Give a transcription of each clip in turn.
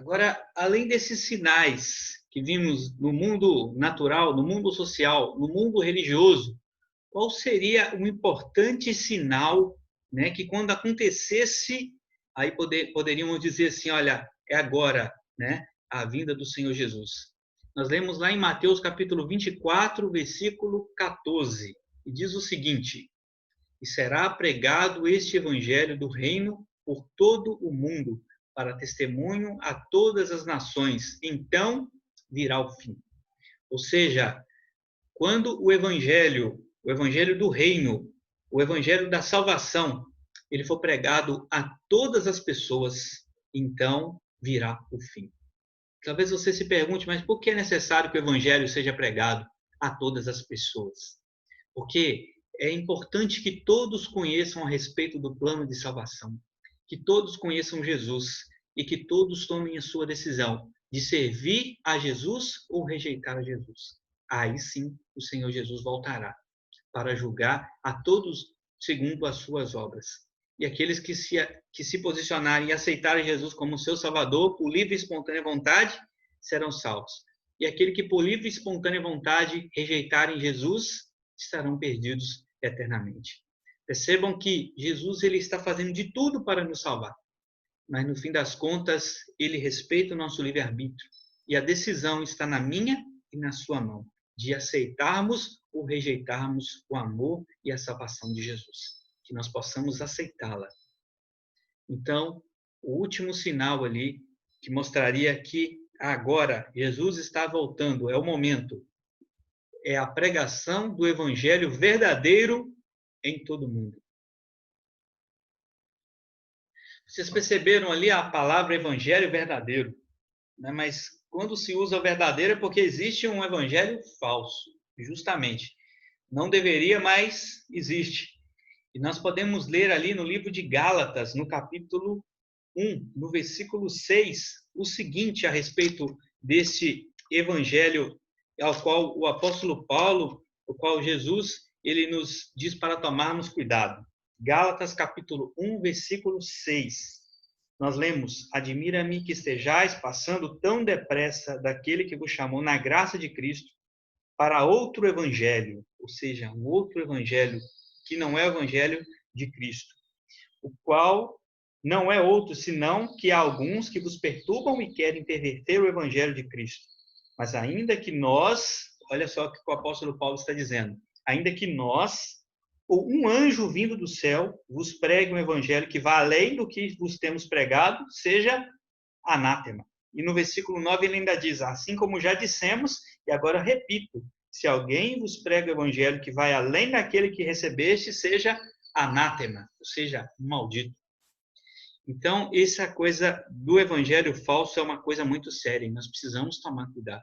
Agora, além desses sinais que vimos no mundo natural, no mundo social, no mundo religioso, qual seria um importante sinal, né, que quando acontecesse, aí poderíamos dizer assim, olha, é agora, né, a vinda do Senhor Jesus. Nós lemos lá em Mateus capítulo 24, versículo 14, e diz o seguinte: E será pregado este evangelho do reino por todo o mundo, para testemunho a todas as nações. Então virá o fim. Ou seja, quando o evangelho do reino, o evangelho da salvação, ele for pregado a todas as pessoas, então virá o fim. Talvez você se pergunte, mas por que é necessário que o evangelho seja pregado a todas as pessoas? Porque é importante que todos conheçam a respeito do plano de salvação, que todos conheçam Jesus e que todos tomem a sua decisão de servir a Jesus ou rejeitar a Jesus. Aí sim o Senhor Jesus voltará para julgar a todos segundo as suas obras. E aqueles que se posicionarem e aceitarem Jesus como seu Salvador por livre e espontânea vontade serão salvos. E aquele que por livre e espontânea vontade rejeitarem Jesus estarão perdidos eternamente. Percebam que Jesus ele está fazendo de tudo para nos salvar, mas no fim das contas ele respeita o nosso livre-arbítrio e a decisão está na minha e na sua mão de aceitarmos ou rejeitarmos o amor e a salvação de Jesus, que nós possamos aceitá-la. Então, o último sinal ali que mostraria que agora Jesus está voltando, é o momento, é a pregação do evangelho verdadeiro em todo o mundo. Vocês perceberam ali a palavra evangelho verdadeiro, né? Mas quando se usa o verdadeiro é porque existe um evangelho falso, justamente. Não deveria, mas existe. E nós podemos ler ali no livro de Gálatas, no capítulo 1, no versículo 6, o seguinte a respeito desse evangelho ao qual o apóstolo Paulo, o qual Jesus, ele nos diz para tomarmos cuidado. Gálatas capítulo 1, versículo 6. Nós lemos: Admira-me que estejais passando tão depressa daquele que vos chamou na graça de Cristo para outro evangelho, ou seja, um outro evangelho que não é o evangelho de Cristo, o qual não é outro senão que há alguns que vos perturbam e querem perverter o evangelho de Cristo. Mas ainda que nós, olha só o que o apóstolo Paulo está dizendo, ainda que nós, ou um anjo vindo do céu, vos pregue um evangelho que vá além do que vos temos pregado, seja anátema. E no versículo 9 ele ainda diz, assim como já dissemos, e agora repito, se alguém vos prega o evangelho que vai além daquele que recebeste, seja anátema, ou seja, maldito. Então, essa coisa do evangelho falso é uma coisa muito séria e nós precisamos tomar cuidado.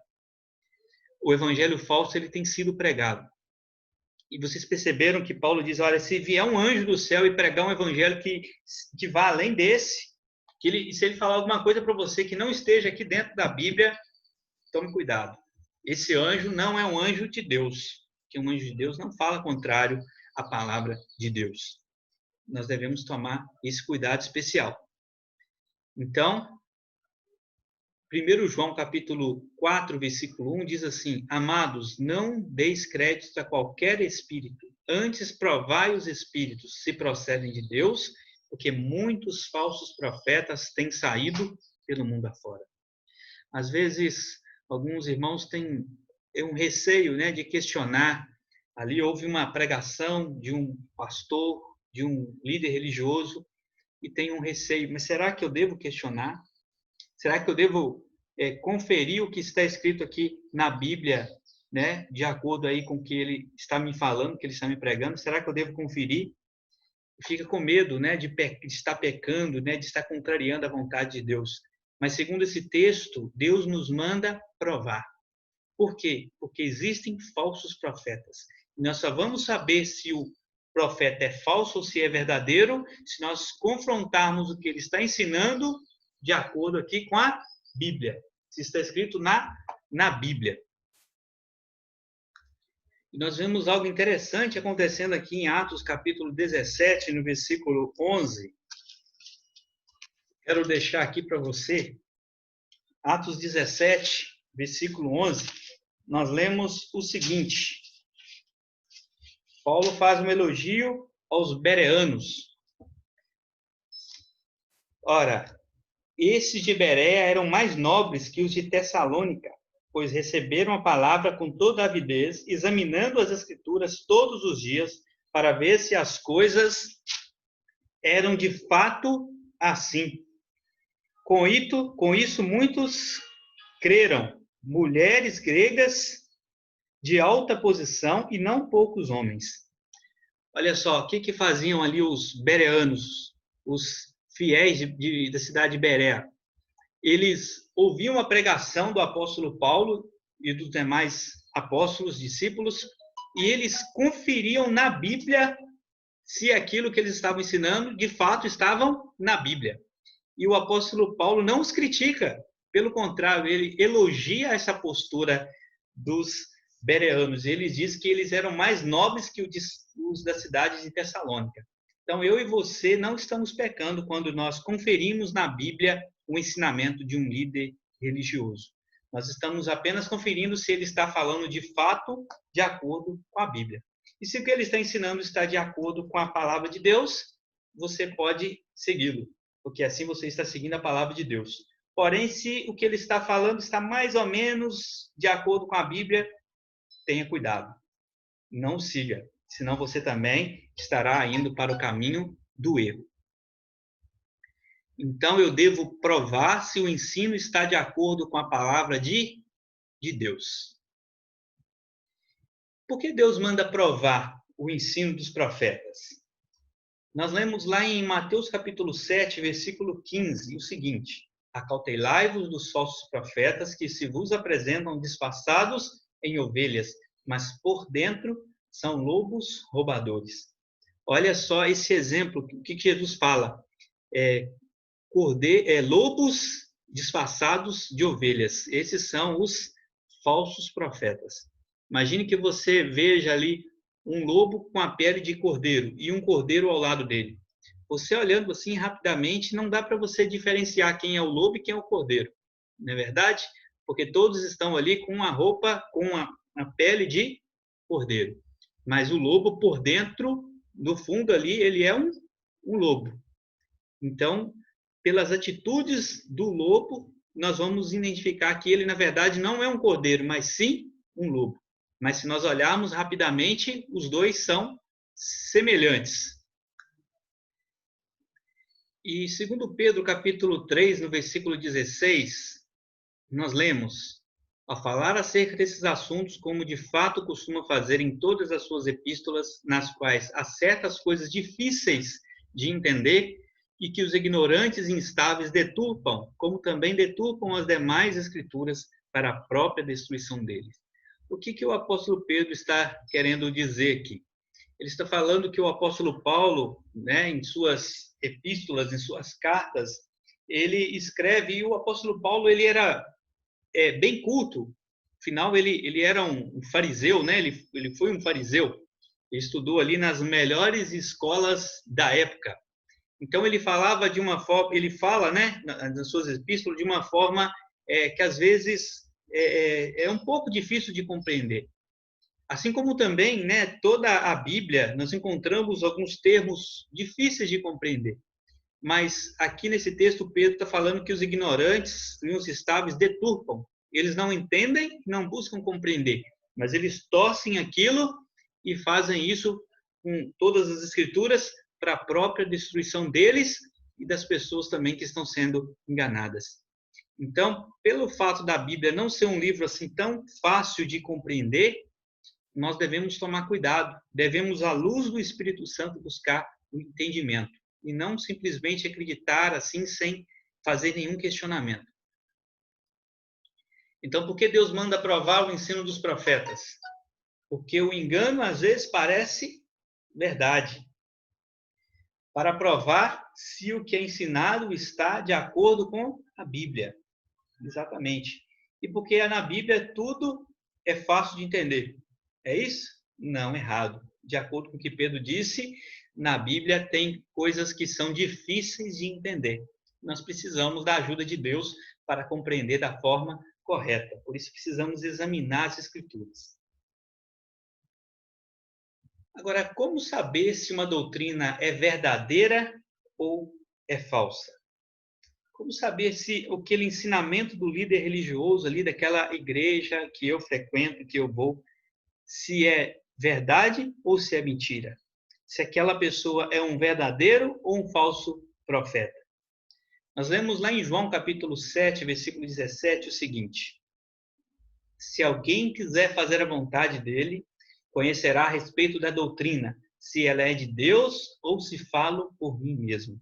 O evangelho falso ele tem sido pregado. E vocês perceberam que Paulo diz, olha, se vier um anjo do céu e pregar um evangelho que vá além desse, se ele falar alguma coisa para você que não esteja aqui dentro da Bíblia, tome cuidado. Esse anjo não é um anjo de Deus, que um anjo de Deus não fala contrário à palavra de Deus. Nós devemos tomar esse cuidado especial. Então, 1 João capítulo 4, versículo 1 diz assim, Amados, não deis crédito a qualquer espírito, antes provai os espíritos se procedem de Deus, porque muitos falsos profetas têm saído pelo mundo afora. Às vezes, alguns irmãos têm um receio, né, de questionar. Ali houve uma pregação de um pastor, de um líder religioso, e tem um receio. Mas será que eu devo questionar? Será que eu devo conferir o que está escrito aqui na Bíblia, né, de acordo aí com o que ele está me falando, que ele está me pregando? Será que eu devo conferir? Fica com medo, né, de estar pecando, né, de estar contrariando a vontade de Deus. Mas segundo esse texto, Deus nos manda provar. Por quê? Porque existem falsos profetas. E nós só vamos saber se o profeta é falso ou se é verdadeiro se nós confrontarmos o que ele está ensinando de acordo aqui com a Bíblia. Se está escrito na Bíblia. E nós vemos algo interessante acontecendo aqui em Atos capítulo 17, no versículo 11. Quero deixar aqui para você Atos 17, versículo 11, nós lemos o seguinte. Paulo faz um elogio aos bereanos. Ora, esses de Bereia eram mais nobres que os de Tessalônica, pois receberam a palavra com toda avidez, examinando as Escrituras todos os dias, para ver se as coisas eram de fato assim. Com isso, muitos creram, mulheres gregas de alta posição e não poucos homens. Olha só, o que faziam ali os bereanos, os fiéis da cidade de Berea? Eles ouviam a pregação do apóstolo Paulo e dos demais apóstolos, discípulos, e eles conferiam na Bíblia se aquilo que eles estavam ensinando, de fato, estavam na Bíblia. E o apóstolo Paulo não os critica, pelo contrário, ele elogia essa postura dos bereanos. Ele diz que eles eram mais nobres que os da cidade de Tessalônica. Então, eu e você não estamos pecando quando nós conferimos na Bíblia o ensinamento de um líder religioso. Nós estamos apenas conferindo se ele está falando de fato de acordo com a Bíblia. E se o que ele está ensinando está de acordo com a palavra de Deus, você pode segui-lo, porque assim você está seguindo a palavra de Deus. Porém, se o que ele está falando está mais ou menos de acordo com a Bíblia, tenha cuidado. Não siga, senão você também estará indo para o caminho do erro. Então, eu devo provar se o ensino está de acordo com a palavra de Deus. Por que Deus manda provar o ensino dos profetas? Nós lemos lá em Mateus capítulo 7, versículo 15, o seguinte: acautelai-vos dos falsos profetas que se vos apresentam disfarçados em ovelhas, mas por dentro são lobos roubadores. Olha só esse exemplo, o que Jesus fala? Lobos disfarçados de ovelhas. Esses são os falsos profetas. Imagine que você veja ali um lobo com a pele de cordeiro e um cordeiro ao lado dele. Você olhando assim rapidamente, não dá para você diferenciar quem é o lobo e quem é o cordeiro. Não é verdade? Porque todos estão ali com uma roupa, com a pele de cordeiro. Mas o lobo por dentro, no fundo ali, ele é um lobo. Então, pelas atitudes do lobo, nós vamos identificar que ele, na verdade, não é um cordeiro, mas sim um lobo. Mas se nós olharmos rapidamente, os dois são semelhantes. E segundo Pedro, capítulo 3, no versículo 16, nós lemos: ao falar acerca desses assuntos, como de fato costuma fazer em todas as suas epístolas, nas quais há certas coisas difíceis de entender e que os ignorantes e instáveis deturpam, como também deturpam as demais escrituras para a própria destruição deles. O que o apóstolo Pedro está querendo dizer aqui? Ele está falando que o apóstolo Paulo, em suas epístolas, em suas cartas, ele escreve, e o apóstolo Paulo ele era bem culto. Afinal, ele era um fariseu, ele foi um fariseu. Ele estudou ali nas melhores escolas da época. Então, ele falava de uma forma, ele fala, nas suas epístolas, de uma forma que às vezes é um pouco difícil de compreender. Assim como também, toda a Bíblia, nós encontramos alguns termos difíceis de compreender. Mas aqui nesse texto, Pedro está falando que os ignorantes e os instáveis deturpam. Eles não entendem, não buscam compreender, mas eles torcem aquilo e fazem isso com todas as escrituras para a própria destruição deles e das pessoas também que estão sendo enganadas. Então, pelo fato da Bíblia não ser um livro assim tão fácil de compreender, nós devemos tomar cuidado, devemos, à luz do Espírito Santo, buscar o entendimento e não simplesmente acreditar assim sem fazer nenhum questionamento. Então, por que Deus manda provar o ensino dos profetas? Porque o engano às vezes parece verdade. Para provar se o que é ensinado está de acordo com a Bíblia. Exatamente. E porque na Bíblia tudo é fácil de entender. É isso? Não, errado. De acordo com o que Pedro disse, na Bíblia tem coisas que são difíceis de entender. nós precisamos da ajuda de Deus para compreender da forma correta. Por isso precisamos examinar as Escrituras. Agora, como saber se uma doutrina é verdadeira ou é falsa? Como saber se aquele ensinamento do líder religioso ali, daquela igreja que eu frequento, que eu vou, se é verdade ou se é mentira? Se aquela pessoa é um verdadeiro ou um falso profeta? Nós lemos lá em João capítulo 7, versículo 17, o seguinte: se alguém quiser fazer a vontade dele, conhecerá a respeito da doutrina, se ela é de Deus ou se falo por mim mesmo.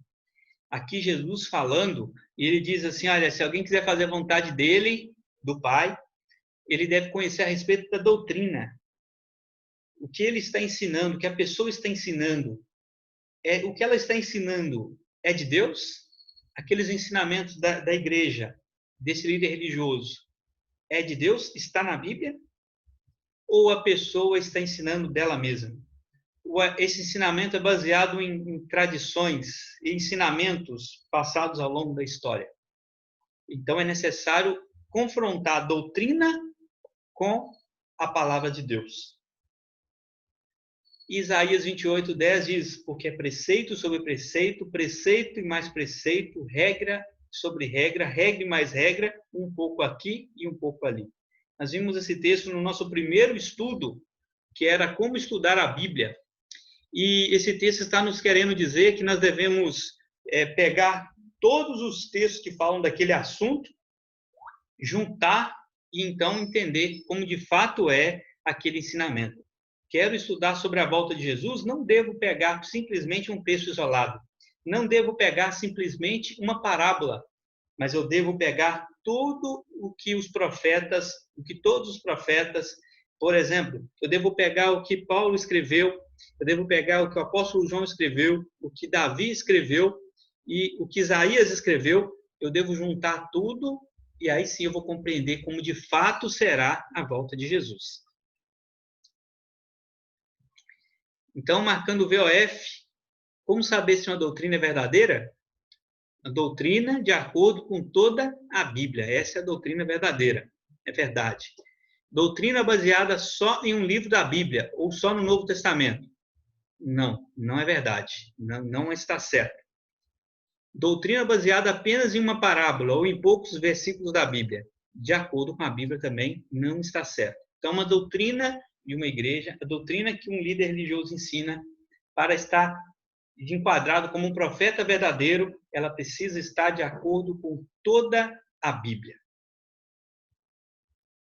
Aqui Jesus falando, e ele diz assim, olha, se alguém quiser fazer a vontade dele, do Pai, ele deve conhecer a respeito da doutrina. O que ele está ensinando, o que a pessoa está ensinando, o que ela está ensinando é de Deus? Aqueles ensinamentos da igreja, desse líder religioso, é de Deus? Está na Bíblia? Ou a pessoa está ensinando dela mesma? Esse ensinamento é baseado em tradições e ensinamentos passados ao longo da história. Então, é necessário confrontar a doutrina com a palavra de Deus. Isaías 28:10 diz, porque é preceito sobre preceito, preceito e mais preceito, regra sobre regra, regra e mais regra, um pouco aqui e um pouco ali. Nós vimos esse texto no nosso primeiro estudo, que era como estudar a Bíblia. E esse texto está nos querendo dizer que nós devemos pegar todos os textos que falam daquele assunto, juntar e então entender como de fato é aquele ensinamento. Quero estudar sobre a volta de Jesus, não devo pegar simplesmente um texto isolado. Não devo pegar simplesmente uma parábola, mas eu devo pegar tudo o que todos os profetas, por exemplo, eu devo pegar o que Paulo escreveu, eu devo pegar o que o apóstolo João escreveu, o que Davi escreveu e o que Isaías escreveu, eu devo juntar tudo e aí sim eu vou compreender como de fato será a volta de Jesus. Então, marcando o VOF, como saber se uma doutrina é verdadeira? A doutrina de acordo com toda a Bíblia. Essa é a doutrina verdadeira. É verdade. Doutrina baseada só em um livro da Bíblia ou só no Novo Testamento? Não, não é verdade. Não está certo. Doutrina baseada apenas em uma parábola ou em poucos versículos da Bíblia. De acordo com a Bíblia também não está certo. Então, uma doutrina de uma igreja, a doutrina que um líder religioso ensina para estar enquadrado como um profeta verdadeiro, ela precisa estar de acordo com toda a Bíblia.